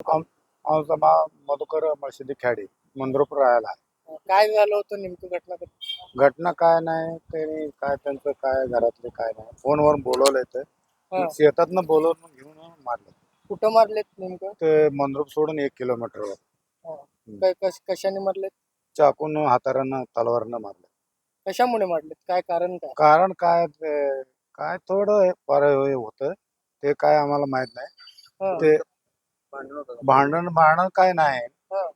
आमचा मधुकर मळशिदी खेडे मंद्रुप राहायला. काय झालं होतं नेमकं घटना घटना काय नाही, त्यांनी काय त्यांचं काय घरातले काय नाही, फोनवर बोलवलंय तर हा. शेतातनं बोलवून घेऊन मारलं. कुठं मारलेत नेमकं? ते मंद्रुप सोडून 1 किलोमीटरवर हा. कशाने मारलेत? चाकून, हातारानं, तलवारनं मारलं. कशामुळे मारलेत? काय कारण काय? कारण काय काय थोडं फार हे होतं, ते काय आम्हाला माहित नाही. हा. ते भांडण काय नाही. हा.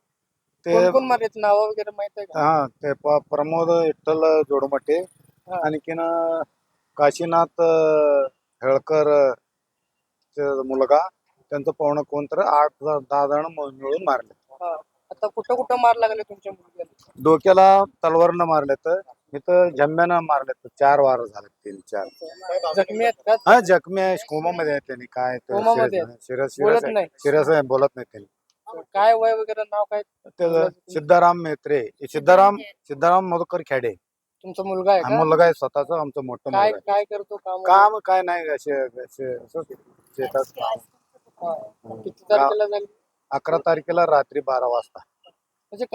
ते कोण कोण मारलेत? नावं वगैरे माहित आहे का? ते प्रमोद विठ्ठल जोडमटे, हा. आणखीन काशीनाथ हेळकर मुलगा, त्यांचं पाहुणं कोण तर 8-10 जण मिळून मारले. हा. आता कुठं कुठं मार लागले तुमच्या मुलग्याला? डोक्याला तलवारनं मारले, तर इथं जम्म्यानं मारले, तर 4 वार झाले, 3-4. जखमी आहेत का? हा, जखमी आहे, कोमामध्ये आहे त्यांनी. काय कोमामध्ये आहेत? सिरस बोलत नाही? सिरस आहे, बोलत नाही त्यांनी. काय वय वगैरे नाव काय? त्याचं सिद्धाराम मेत्रे, सिद्धाराम मधुकर खेडे. तुमचा मुलगा आहे हा, का? मुलगा आहे स्वतःचा, आमचं मोठं काय मुलगा आहे. काय करतो काम? काम काय नाही, असंच शेतात काम. हा. किती तारखेला झाली? 11 तारखेला रात्री 12 वाजता. म्हणजे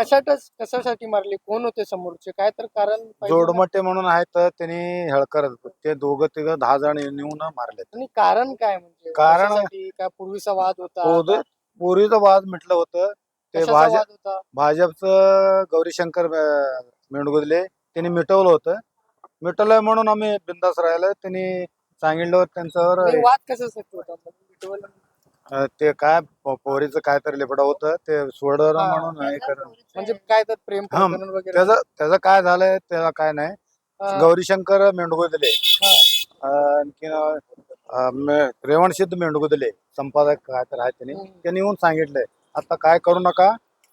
कशासाठी मारली? कोण होते समोरचे? काय तर कारण पाहिजे ना? जोडमटे म्हणून आहेत, त्यांनी हेळकर, ते दोघं 10 जण येऊन मारले. आणि कारण काय म्हणजे? कारण कशासाठी? काय पूर्वीचा वाद होता? पूर्वीचं वाद म्हटलं होतं, ते कशाचा वाद होता? भाजपचं गौरीशंकर मेंडगुदले त्यांनी मिटवलं होतं. मिटवलंय म्हणून आम्ही बिंदास राहिलो. त्यांनी सांगितलं त्यांच्यावर नाही, वाद कशासाठी होता? मिटवलं? ते काय पोरीचं काय तरी लेपडा होतं, ते सोडलं हा. म्हणून हे करणं. म्हणजे काय तर प्रेम हा, प्रकरण वगैरे? त्याचं काय झालंय त्याला काय नाही. हा. गौरीशंकर मेंडगुदले, हा. आणखीन रेवणसिद्ध मेंडगुदले संपादक काय तर आहे, त्यांनी येऊन सांगितलंय, आता काय करू नका,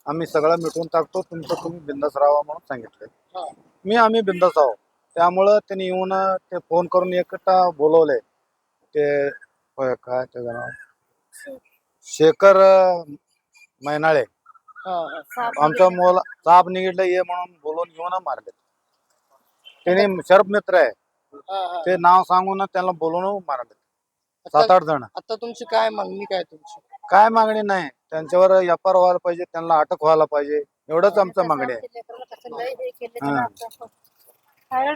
आम्ही सगळं मिटवून टाकतो, तुम्ही बिंदास राहा म्हणून सांगितलंय. हा. आम्ही बिंदास आहो. त्यामुळं त्यांनी येऊन ते फोन करून एकटा बोलवलंय. ते काय त्याचं नाव, शेखर मैनाळे, हा. हा. आमचा मुला साप निघितलं ये म्हणून बोलून घेऊन मारले. त्यांनी शरप मित्र आहे, हा. ते नाव सांगून त्यांना बोलून मारले. आता 7-8 जण. आता तुमची काय मागणी? काय तुमची? काय मागणी नाही, त्यांच्यावर FR व्हायला पाहिजे, त्यांना अटक व्हायला पाहिजे, एवढंच आमचं मागणी आहे. हा